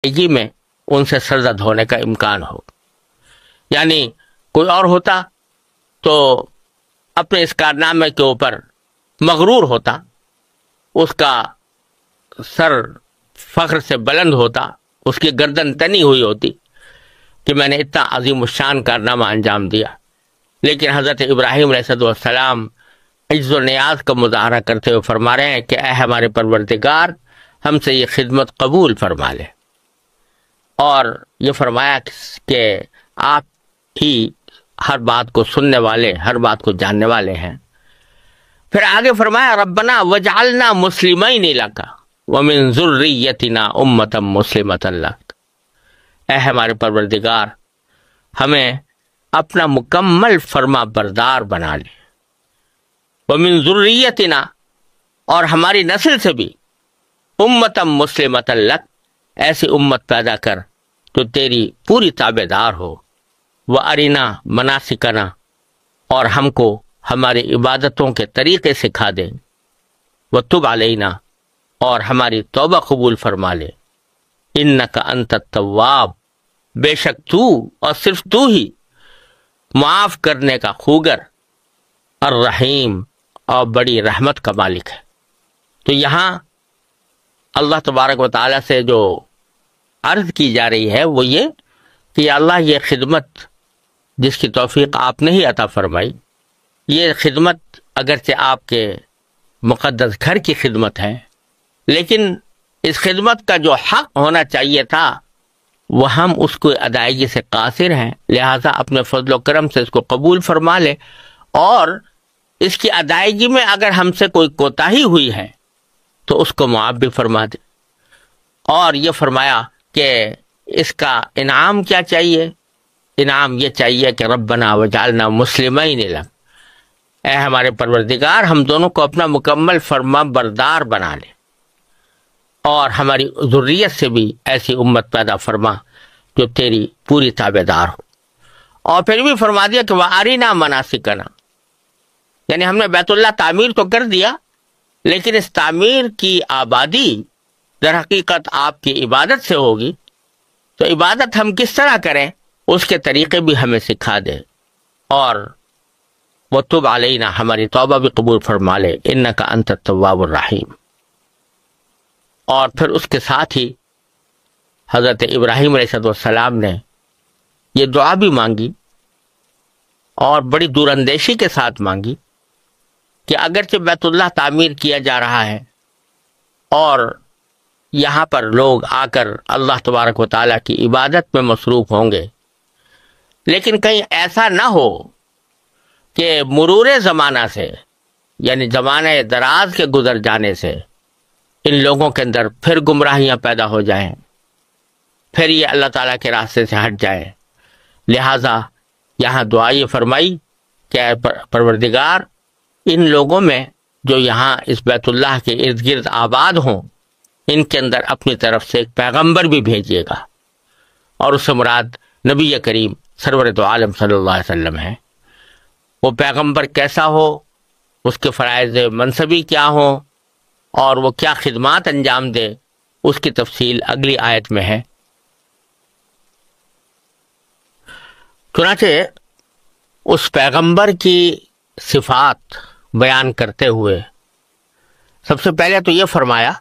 ادائیگی میں ان سے سرزد ہونے کا امکان ہو. یعنی کوئی اور ہوتا تو اپنے اس کارنامے کے اوپر مغرور ہوتا، اس کا سر فخر سے بلند ہوتا، اس کی گردن تنی ہوئی ہوتی کہ میں نے اتنا عظیم الشان کارنامہ انجام دیا. لیکن حضرت ابراہیم علیہ السلام عجز و نیاز کا مظاہرہ کرتے ہوئے فرما رہے ہیں کہ اے ہمارے پروردگار، ہم سے یہ خدمت قبول فرما لے. اور یہ فرمایا کہ آپ ہی ہر بات کو سننے والے، ہر بات کو جاننے والے ہیں. پھر آگے فرمایا ربنا وجعلنا مسلمین لک ومن ذریتنا امۃ مسلمۃ لک. اے ہمارے پروردگار، ہمیں اپنا مکمل فرما بردار بنا لے. ومن ذریتنا، اور ہماری نسل سے بھی امۃ مسلمۃ لک، ایسی امت پیدا کر جو تیری پوری تابع دار ہو. وارنا مناسکنا، اور ہم کو ہماری عبادتوں کے طریقے سکھا دے. وتب علینا، اور ہماری توبہ قبول فرما لے. انک انت التواب، بے شک تو اور صرف تو ہی معاف کرنے کا خوگر، الرحیم، اور بڑی رحمت کا مالک ہے. تو یہاں اللہ تبارک و تعالیٰ سے جو عرض کی جا رہی ہے وہ یہ کہ یا اللہ، یہ خدمت جس کی توفیق آپ نے ہی عطا فرمائی، یہ خدمت اگرچہ آپ کے مقدس گھر کی خدمت ہے، لیکن اس خدمت کا جو حق ہونا چاہیے تھا وہ ہم اس کو ادائیگی سے قاصر ہیں. لہٰذا اپنے فضل و کرم سے اس کو قبول فرما لے، اور اس کی ادائیگی میں اگر ہم سے کوئی کوتاہی ہوئی ہے تو اس کو معاف بھی فرما دے. اور یہ فرمایا کہ اس کا انعام کیا چاہیے؟ انعام یہ چاہیے کہ ربنا وجعلنا مسلمین لک، اے ہمارے پروردگار، ہم دونوں کو اپنا مکمل فرما بردار بنا لے، اور ہماری ذریت سے بھی ایسی امت پیدا فرما جو تیری پوری تابع دار ہو. اور پھر بھی فرما دیا کہ وَأَرِنَا مَنَاسِكَنَا، یعنی ہم نے بیت اللہ تعمیر تو کر دیا، لیکن اس تعمیر کی آبادی در حقیقت آپ کی عبادت سے ہوگی. تو عبادت ہم کس طرح کریں اس کے طریقے بھی ہمیں سکھا دے. اور وَتُبْ عَلَيْنَا، ہماری توبہ بھی قبول فرما لے. إِنَّكَ أَنْتَ التَّوَّابُ الرَّحِيمُ. اور پھر اس کے ساتھ ہی حضرت ابراہیم علیہ السلام نے یہ دعا بھی مانگی، اور بڑی دور اندیشی کے ساتھ مانگی کہ اگرچہ بیت اللہ تعمیر کیا جا رہا ہے اور یہاں پر لوگ آ کر اللہ تبارک و تعالیٰ کی عبادت میں مصروف ہوں گے، لیکن کہیں ایسا نہ ہو کہ مرور زمانہ سے، یعنی زمانے دراز کے گزر جانے سے، ان لوگوں کے اندر پھر گمراہیاں پیدا ہو جائیں، پھر یہ اللہ تعالیٰ کے راستے سے ہٹ جائیں. لہٰذا یہاں دعا یہ فرمائی کہ اے پروردگار، ان لوگوں میں جو یہاں اس بیت اللہ کے ارد گرد آباد ہوں، ان کے اندر اپنی طرف سے ایک پیغمبر بھی بھیجیے گا. اور اس سے مراد نبی کریم سرور دو عالم صلی اللہ علیہ وسلم ہے. وہ پیغمبر کیسا ہو، اس کے فرائض منصبی کیا ہوں، اور وہ کیا خدمات انجام دے، اس کی تفصیل اگلی آیت میں ہے. چنانچہ اس پیغمبر کی صفات بیان کرتے ہوئے سب سے پہلے تو یہ فرمایا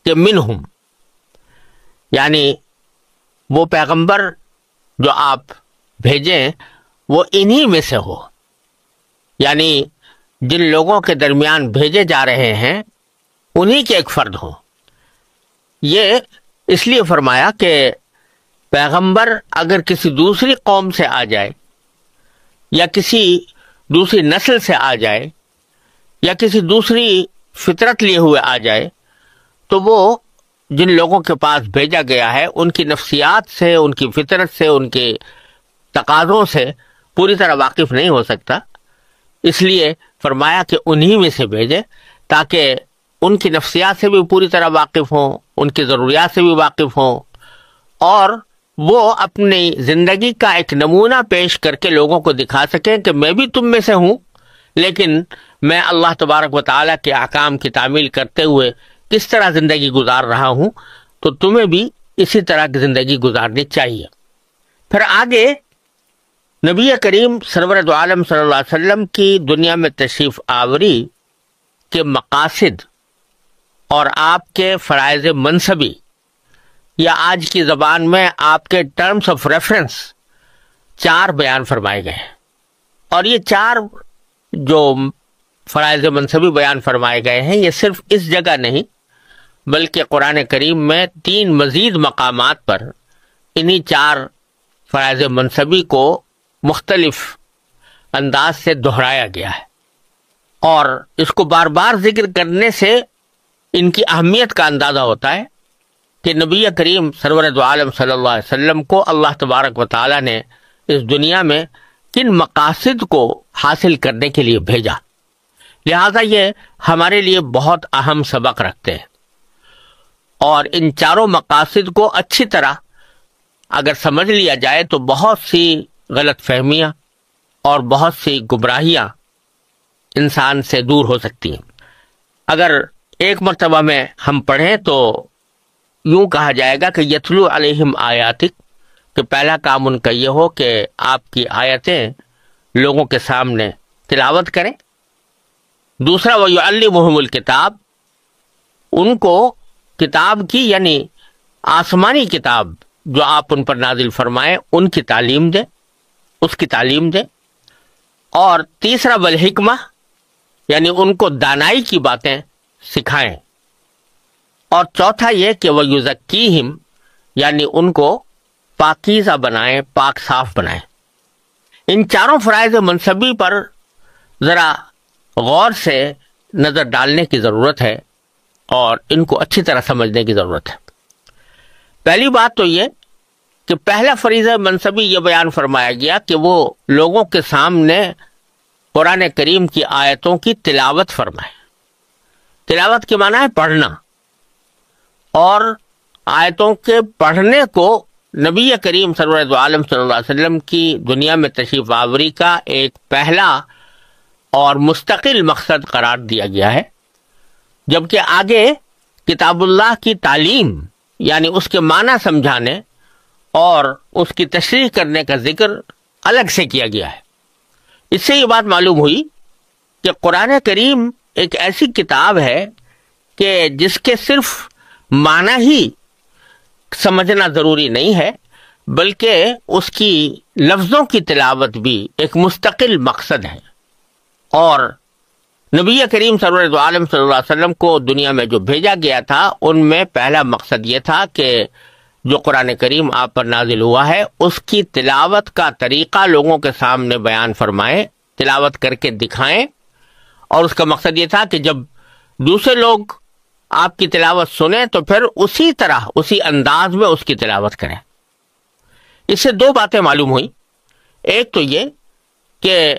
کہ منہم، یعنی وہ پیغمبر جو آپ بھیجیں وہ انہی میں سے ہو، یعنی جن لوگوں کے درمیان بھیجے جا رہے ہیں انہی کے ایک فرد ہوں. یہ اس لیے فرمایا کہ پیغمبر اگر کسی دوسری قوم سے آ جائے، یا کسی دوسری نسل سے آ جائے، یا کسی دوسری فطرت لیے ہوئے آ جائے، تو وہ جن لوگوں کے پاس بھیجا گیا ہے ان کی نفسیات سے، ان کی فطرت سے، ان کے تقاضوں سے پوری طرح واقف نہیں ہو سکتا. اس لیے فرمایا کہ انہی میں سے بھیجے تاکہ ان کی نفسیات سے بھی پوری طرح واقف ہوں، ان کی ضروریات سے بھی واقف ہوں، اور وہ اپنی زندگی کا ایک نمونہ پیش کر کے لوگوں کو دکھا سکیں کہ میں بھی تم میں سے ہوں، لیکن میں اللہ تبارک و تعالیٰ کے احکام کی تعمیل کرتے ہوئے کس طرح زندگی گزار رہا ہوں، تو تمہیں بھی اسی طرح کی زندگی گزارنی چاہیے۔ پھر آگے نبی کریم سرور دو عالم صلی اللہ علیہ وسلم کی دنیا میں تشریف آوری کے مقاصد اور آپ کے فرائض منصبی، یا آج کی زبان میں آپ کے ٹرمز آف ریفرنس 4 بیان فرمائے گئے ہیں۔ اور یہ 4 جو فرائض منصبی بیان فرمائے گئے ہیں، یہ صرف اس جگہ نہیں بلکہ قرآن کریم میں 3 مزید مقامات پر انہی 4 فرائض منصبی کو مختلف انداز سے دہرایا گیا ہے، اور اس کو بار بار ذکر کرنے سے ان کی اہمیت کا اندازہ ہوتا ہے کہ نبی کریم سرور دو عالم صلی اللہ علیہ وسلم کو اللہ تبارک و تعالی نے اس دنیا میں کن مقاصد کو حاصل کرنے کے لیے بھیجا۔ لہذا یہ ہمارے لیے بہت اہم سبق رکھتے ہیں، اور ان 4 مقاصد کو اچھی طرح اگر سمجھ لیا جائے تو بہت سی غلط فہمیاں اور بہت سی گمراہیاں انسان سے دور ہو سکتی ہیں۔ اگر ایک مرتبہ میں ہم پڑھیں تو یوں کہا جائے گا کہ یتلو علیہم آیاتک، کہ پہلا کام ان کا یہ ہو کہ آپ کی آیتیں لوگوں کے سامنے تلاوت کریں۔ دوسرا وَيُعَلِّمُهُمُ الْكِتَابَ، ان کو کتاب کی یعنی آسمانی کتاب جو آپ ان پر نازل فرمائیں ان کی تعلیم دیں، اس کی تعلیم دیں۔ اور تیسرا والحکمہ، یعنی ان کو دانائی کی باتیں سکھائیں۔ اور چوتھا یہ کہ وَيُزَكِّيهِمْ، یعنی ان کو پاکیزہ بنائیں، پاک صاف بنائیں۔ ان 4 فرائض منصبی پر ذرا غور سے نظر ڈالنے کی ضرورت ہے اور ان کو اچھی طرح سمجھنے کی ضرورت ہے۔ پہلی بات تو یہ کہ پہلا فریضہ منصبی یہ بیان فرمایا گیا کہ وہ لوگوں کے سامنے قرآن کریم کی آیتوں کی تلاوت فرمائے۔ تلاوت کے معنی ہے پڑھنا، اور آیتوں کے پڑھنے کو نبی کریم سرور دو عالم صلی اللہ علیہ وسلم کی دنیا میں تشریف آوری کا ایک پہلا اور مستقل مقصد قرار دیا گیا ہے، جبکہ آگے کتاب اللہ کی تعلیم یعنی اس کے معنی سمجھانے اور اس کی تشریح کرنے کا ذکر الگ سے کیا گیا ہے۔ اس سے یہ بات معلوم ہوئی کہ قرآن کریم ایک ایسی کتاب ہے کہ جس کے صرف معنی ہی سمجھنا ضروری نہیں ہے، بلکہ اس کی لفظوں کی تلاوت بھی ایک مستقل مقصد ہے۔ اور نبی کریم سرور دو عالم صلی اللہ علیہ وسلم کو دنیا میں جو بھیجا گیا تھا ان میں پہلا مقصد یہ تھا کہ جو قرآن کریم آپ پر نازل ہوا ہے اس کی تلاوت کا طریقہ لوگوں کے سامنے بیان فرمائیں، تلاوت کر کے دکھائیں۔ اور اس کا مقصد یہ تھا کہ جب دوسرے لوگ آپ کی تلاوت سنیں تو پھر اسی طرح اسی انداز میں اس کی تلاوت کریں۔ اس سے 2 باتیں معلوم ہوئی۔ ایک تو یہ کہ